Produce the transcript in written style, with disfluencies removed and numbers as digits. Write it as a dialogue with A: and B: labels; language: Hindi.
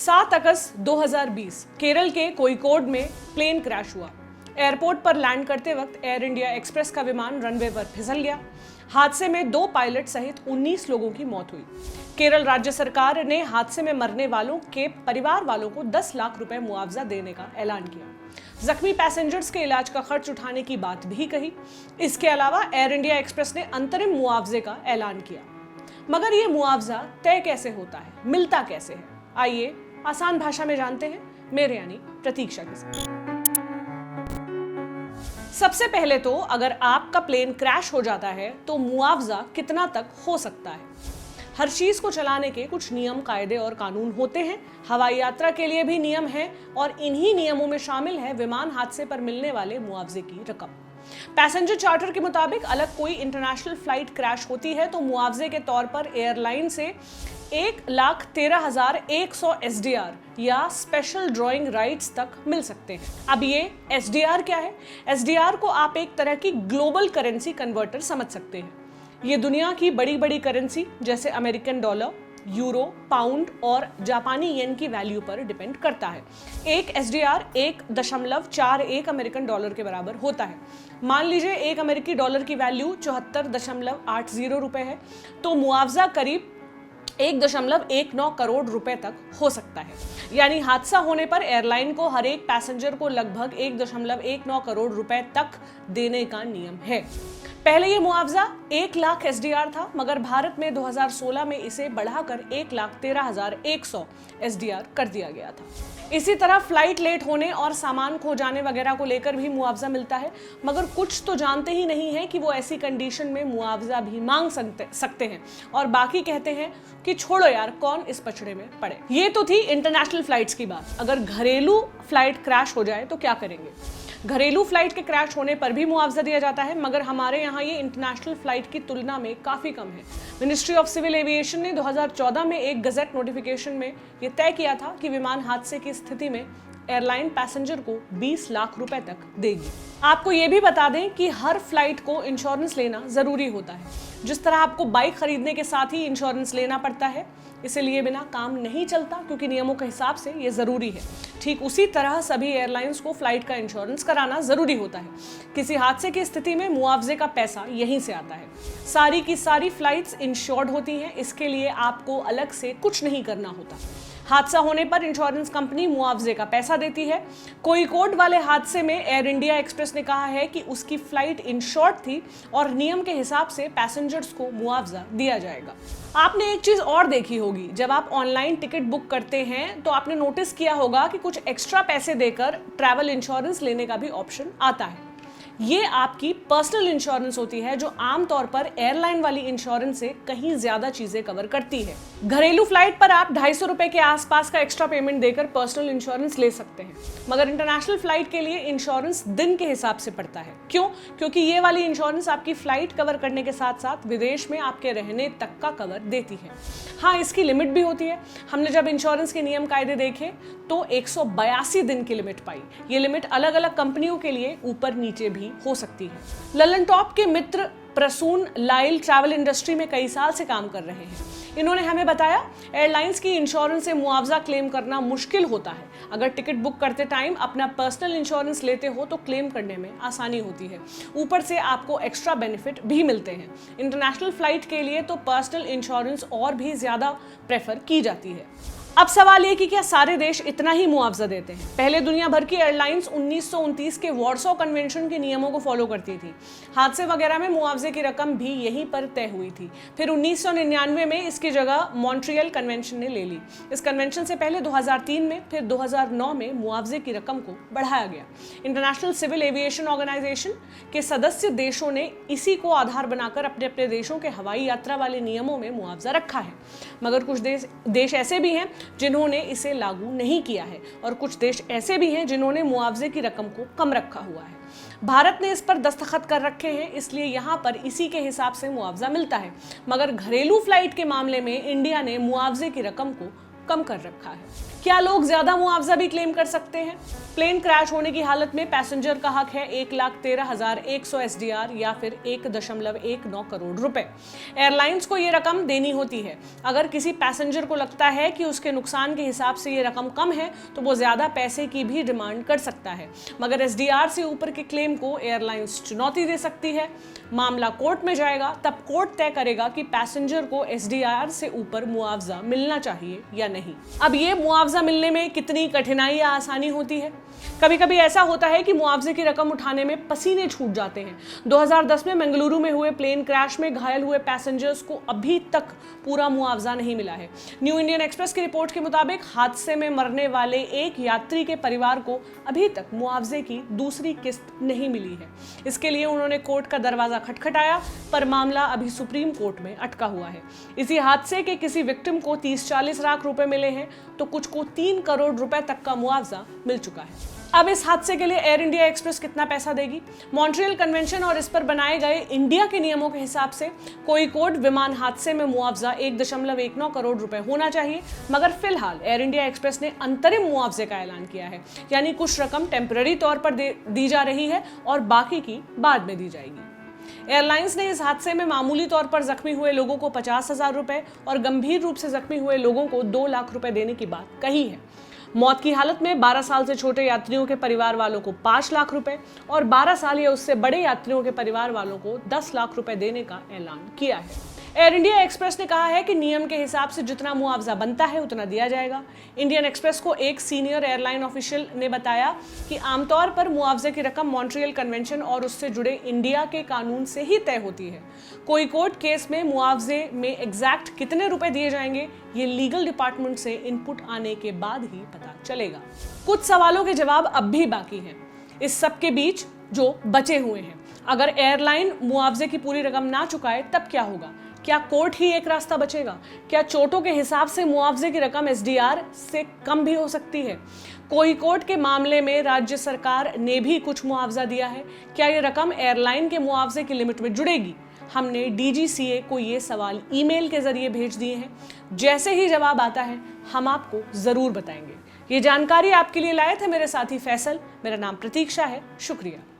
A: 7 अगस्त 2020 केरल के कोझिकोड में प्लेन क्रैश हुआ। एयरपोर्ट पर लैंड करते वक्त एयर इंडिया एक्सप्रेस का विमान रनवे पर फिसल गया। हादसे में 2 पायलट सहित 19 लोगों की मौत हुई। केरल राज्य सरकार ने हादसे में मरने वालों के परिवार वालों को 10 लाख रुपए मुआवजा देने का ऐलान किया। जख्मी पैसेंजर्स के इलाज का खर्च उठाने की बात भी कही। इसके अलावा एयर इंडिया एक्सप्रेस ने अंतरिम मुआवजे का ऐलान किया। मगर ये मुआवजा तय कैसे होता है, मिलता कैसे है? आइए आसान भाषा में जानते हैं, मेरे यानी प्रतीक्षा के साथ। सबसे पहले तो अगर आपका प्लेन क्रैश हो जाता है तो मुआवजा कितना तक हो सकता है? हर चीज को चलाने के कुछ नियम, कायदे और कानून होते हैं। हवाई यात्रा के लिए भी नियम हैं और इन्हीं नियमों में शामिल है विमान हादसे पर मिलने वाले मुआवजे की रकम। पैसेंजर चार्टर के मुताबिक अलग कोई इंटरनेशनल फ्लाइट क्रैश होती है तो मुआवजे के तौर पर एयरलाइन से 1,13,100 SDR या स्पेशल ड्रॉइंग राइट्स तक मिल सकते हैं। अब ये SDR क्या है? SDR को आप एक तरह की ग्लोबल करेंसी कन्वर्टर समझ सकते हैं। ये दुनिया की बड़ी बड़ी करेंसी जैसे अमेरिकन डॉलर, यूरो, पाउंड और जापानी येन की वैल्यू पर डिपेंड करता है। एक SDR 1.41 अमेरिकन डॉलर के बराबर होता है। मान लीजिए 1 अमेरिकी डॉलर की वैल्यू 74.80 रुपए है तो मुआवजा करीब 1.19 करोड़ रुपए तक हो सकता है। यानी हादसा होने पर एयरलाइन को हर एक पैसेंजर को लगभग 1.19 करोड़ रुपए तक देने का नियम है। पहले ये मुआवजा 1 लाख SDR था, मगर भारत में 2016 में इसे बढ़ाकर 1,13,100 SDR कर दिया गया था। इसी तरह फ्लाइट लेट होने और सामान खो जाने वगैरह को लेकर भी मुआवजा मिलता है, मगर कुछ तो जानते ही नहीं है कि वो ऐसी कंडीशन में मुआवजा भी मांग सकते हैं और बाकी कहते हैं कि छोड़ो यार, कौन इस पचड़े में पड़े। ये तो थी इंटरनेशनल फ्लाइट्स की बात। अगर घरेलू फ्लाइट क्रैश हो जाए तो क्या करेंगे? घरेलू फ्लाइट के क्रैश होने पर भी मुआवजा दिया जाता है, मगर हमारे यहाँ ये इंटरनेशनल फ्लाइट की तुलना में काफ़ी कम है। मिनिस्ट्री ऑफ सिविल एविएशन ने 2014 में एक गजट नोटिफिकेशन में ये तय किया था कि विमान हादसे की स्थिति में एयरलाइन पैसेंजर को 20 लाख रुपए तक देगी। आपको ये भी बता दें कि हर फ्लाइट को इंश्योरेंस लेना ज़रूरी होता है। जिस तरह आपको बाइक खरीदने के साथ ही इंश्योरेंस लेना पड़ता है, इसे लिए बिना काम नहीं चलता क्योंकि नियमों के हिसाब से ये ज़रूरी है। ठीक उसी तरह सभी एयरलाइंस को फ्लाइट का इंश्योरेंस कराना ज़रूरी होता है। किसी हादसे की स्थिति में मुआवजे का पैसा यहीं से आता है। सारी की सारी फ्लाइट्स इंश्योर्ड होती हैं, इसके लिए आपको अलग से कुछ नहीं करना होता। हादसा होने पर इंश्योरेंस कंपनी मुआवजे का पैसा देती है। कोझिकोड वाले हादसे में एयर इंडिया एक्सप्रेस ने कहा है कि उसकी फ्लाइट इंश्योर्ड थी और नियम के हिसाब से पैसेंजर्स को मुआवजा दिया जाएगा। आपने एक चीज और देखी होगी, जब आप ऑनलाइन टिकट बुक करते हैं तो आपने नोटिस किया होगा कि कुछ एक्स्ट्रा पैसे देकर ट्रैवल इंश्योरेंस लेने का भी ऑप्शन आता है। ये आपकी पर्सनल इंश्योरेंस होती है जो आमतौर पर एयरलाइन वाली इंश्योरेंस से कहीं ज्यादा चीजें कवर करती है। घरेलू फ्लाइट पर आप 250 रुपए के आसपास का एक्स्ट्रा पेमेंट देकर पर्सनल इंश्योरेंस ले सकते हैं, मगर इंटरनेशनल फ्लाइट के लिए इंश्योरेंस दिन के हिसाब से पड़ता है। क्यों? क्योंकि ये वाली इंश्योरेंस आपकी फ्लाइट कवर करने के साथ साथ विदेश में आपके रहने तक का कवर देती है। हाँ, इसकी लिमिट भी होती है। हमने जब इंश्योरेंस के नियम कायदे देखे तो 182 दिन की लिमिट पाई। ये लिमिट अलग अलग कंपनियों के लिए ऊपर नीचे भी हो सकती है। ललन टॉप के मित्र प्रसून लाइल ट्रैवल इंडस्ट्री में कई साल से काम कर रहे हैं। इन्होंने हमें बताया एयरलाइंस की इंश्योरेंस से मुआवजा क्लेम करना मुश्किल होता है। अगर टिकट बुक करते टाइम अपना पर्सनल इंश्योरेंस लेते हो तो क्लेम करने में आसानी होती है। ऊपर से आपको एक्स्ट्रा बेनिफिट भी मिलते हैं। इंटरनेशनल फ्लाइट के लिए तो पर्सनल इंश्योरेंस और भी ज्यादा प्रेफर की जाती है। अब सवाल ये कि क्या सारे देश इतना ही मुआवजा देते हैं? पहले दुनिया भर की एयरलाइंस 1929 के वॉर्सो कन्वेंशन के नियमों को फॉलो करती थी। हादसे वगैरह में मुआवजे की रकम भी यहीं पर तय हुई थी। फिर 1999 में इसकी जगह मॉन्ट्रियल कन्वेंशन ने ले ली। इस कन्वेंशन से पहले 2003 में, फिर 2009 में मुआवजे की रकम को बढ़ाया गया। इंटरनेशनल सिविल एविएशन ऑर्गेनाइजेशन के सदस्य देशों ने इसी को आधार बनाकर अपने अपने देशों के हवाई यात्रा वाले नियमों में मुआवजा रखा है, मगर कुछ देश ऐसे भी हैं जिन्होंने इसे लागू नहीं किया है और कुछ देश ऐसे भी हैं जिन्होंने मुआवजे की रकम को कम रखा हुआ है। भारत ने इस पर दस्तखत कर रखे हैं, इसलिए यहाँ पर इसी के हिसाब से मुआवजा मिलता है, मगर घरेलू फ्लाइट के मामले में इंडिया ने मुआवजे की रकम को कम कर रखा है। क्या लोग ज्यादा मुआवजा भी क्लेम कर सकते हैं? प्लेन क्रैश होने की हालत में पैसेंजर का हक है 1,13,100 SDR या फिर 1.19 करोड़ रुपए। एयरलाइंस को यह रकम देनी होती है। अगर किसी पैसेंजर को लगता है कि उसके नुकसान के हिसाब से ये रकम कम है तो वो ज्यादा पैसे की भी डिमांड कर सकता है, मगर SDR से ऊपर के क्लेम को एयरलाइंस चुनौती दे सकती है। मामला कोर्ट में जाएगा, तब कोर्ट तय करेगा कि पैसेंजर को SDR से ऊपर मुआवजा मिलना चाहिए या नहीं। अब ये मुआवजा मिलने में कितनी कठिनाई या आसानी होती है? कभी कभी ऐसा होता है कि मुआवजे की रकम उठाने में पसीने छूट जाते हैं। 2010 में मंगलुरु में हुए प्लेन क्रैश में घायल हुए पैसेंजर्स को अभी तक पूरा मुआवजा नहीं मिला है। न्यू इंडियन एक्सप्रेस की रिपोर्ट के मुताबिक हादसे में मरने वाले एक यात्री के परिवार को अभी तक मुआवजे की दूसरी किस्त नहीं मिली है। इसके लिए उन्होंने कोर्ट का दरवाजा खटखटाया, पर मामला अभी सुप्रीम कोर्ट में अटका हुआ है। इसी हादसे के किसी विक्टिम को 30-40 लाख रुपए मिले हैं तो कुछ को 3 करोड़ रुपए तक का मुआवजा मिल चुका है। अब इस हादसे के लिए एयर इंडिया एक्सप्रेस कितना पैसा देगी? मॉन्ट्रियल कन्वेंशन और इस पर बनाए गए इंडिया के नियमों के हिसाब से कोझिकोड विमान हादसे में मुआवजा 1.19 करोड़ रुपए होना चाहिए, मगर फिलहाल एयर इंडिया एक्सप्रेस ने अंतरिम मुआवजे का ऐलान किया है, यानी कुछ रकम टेम्पररी तौर पर दी जा रही है और बाकी की बाद में दी जाएगी। एयरलाइंस ने इस हादसे में मामूली तौर पर जख्मी हुए लोगों को 50,000 रुपए और गंभीर रूप से जख्मी हुए लोगों को 2 लाख रुपए देने की बात कही है। मौत की हालत में 12 साल से छोटे यात्रियों के परिवार वालों को 5 लाख रुपए और 12 साल या उससे बड़े यात्रियों के परिवार वालों को 10 लाख रुपए देने का ऐलान किया है। एयर इंडिया एक्सप्रेस ने कहा है कि नियम के हिसाब से जितना मुआवजा बनता है उतना दिया जाएगा। इंडियन एक्सप्रेस को एक सीनियर एयरलाइन ऑफिशियल ने बताया कि आमतौर पर मुआवजे की रकम मॉन्ट्रियल कन्वेंशन और उससे जुड़े इंडिया के कानून से ही तय होती है। कोझिकोड केस में मुआवजे में एग्जैक्ट कितने रुपए दिए जाएंगे, ये लीगल डिपार्टमेंट से इनपुट आने के बाद ही पता चलेगा। कुछ सवालों के जवाब अब भी बाकी हैं। इस सब के बीच जो बचे हुए हैं, अगर एयरलाइन मुआवजे की पूरी रकम ना चुकाए तब क्या होगा? क्या कोर्ट ही एक रास्ता बचेगा? क्या चोटों के हिसाब से मुआवजे की रकम SDR से कम भी हो सकती है? कोझिकोड के मामले में राज्य सरकार ने भी कुछ मुआवजा दिया है। क्या ये रकम एयरलाइन के मुआवजे की लिमिट में जुड़ेगी? हमने DGCA को ये सवाल ईमेल के जरिए भेज दिए हैं। जैसे ही जवाब आता है हम आपको जरूर बताएंगे। ये जानकारी आपके लिए लाए थे मेरे साथी फैसल। मेरा नाम प्रतीक्षा है। शुक्रिया।